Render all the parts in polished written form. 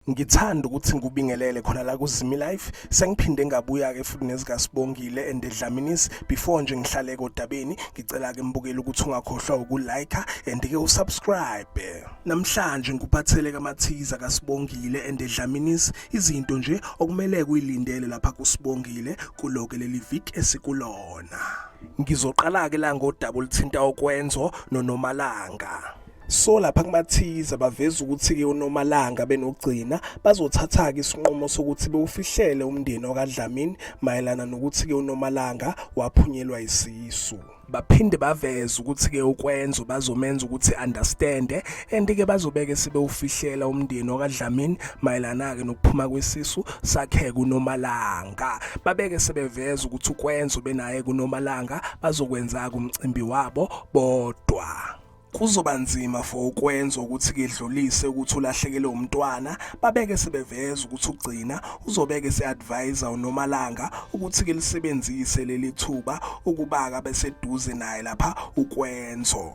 Ngithanda ukuthi ngikubingelele khona la kuZimi Life. Sengiphinde ngabuya ke futhi nezika Sibongile and Dlamini. Before nje ngihlale kodabeni, ngicela ke mbukele ukuthi ungakhohlwa ukulike and ke usubscribe. Namhlanje ngikuphathele kamathiza kaSibongile and Dlamini, izinto nje okumele kuyilindele lapha kuSibongile kuloko leli week esikulona. Ngizoqala ke la ngodaba oluthinta okwenzo noNomalanga. So lapha kumathiza baveza ukuthi ke uNomalanga benogcina bazothatha ke isinqumo sokuthi bewufihlele umndeni okaDlamini mayelana nokuthi ke uNomalanga waphunyelwa isisu. Baphinde baveza ukuthi ke ukwenzo bazomenza ukuthi understand and ke bazobeke sebewufihlela umndeni okaDlamini mayelana ke nokuphuma kwesisu sakhe kuNomalanga. Babeke sebeveza ukuthi ukwenzo benaye kuNomalanga bazokwenza kumcimbi wabo bodwa. Kuzoba nzima for ukwenza ukuthi kedlulise ukuthi ulahlekelwe umntwana. Babeke sebeveza ukuthi ugcina uzobeke seadvisor uNomalanga ukuthi ke lisebenzise leli thuba ukubaka beseduze naye lapha ukwenzo.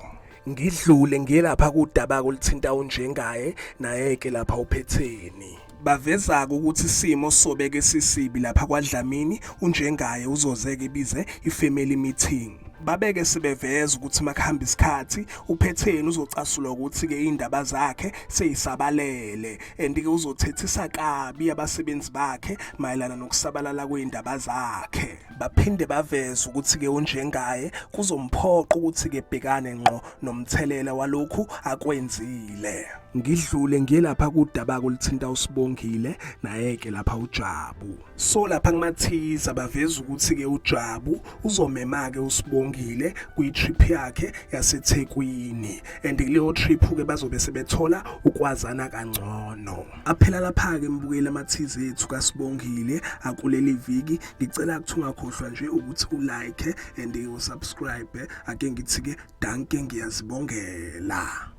Ngidlule ngiyelapha kudaba kolithinta unjengaye naye ke lapha uphetheni. Baveza ukuthi isimo sobeke sisibi lapha kwaDlamini unjengaye uzozeke bize ifamily meeting. Babeke sebeveza ukuthi makuhamba isikhathi uphetheni uzocasulwa ukuthi ke indaba zakhe seyisabalele and ke uzothethisa kabi abasebenzi bakhe mayelana nokusabalala kweindaba zakhe. Baphinde baveza ukuthi ke unjengaye kuzomphoqa ukuthi ke bhekane ngqo nomthelela walokhu akwenzile. Ngidlule ngiyelapha kudaba kolithinta uSibongile naye ke lapha uJabu. So lapha kumathiza baveza ukuthi ke uJabu uzomema ke uSibongile kuyitrip yakhe yaseThekwini and kuleyo trip ke bazobe sebethola ukwazana kangcono. Aphela lapha ke mbukele amathize ethu kaSibongile akuleli viki. Ngicela ukuthi ungakhohlwa nje ukuthi ulike and usubscribe. Ake ngithi ke danke ngiyazibongela.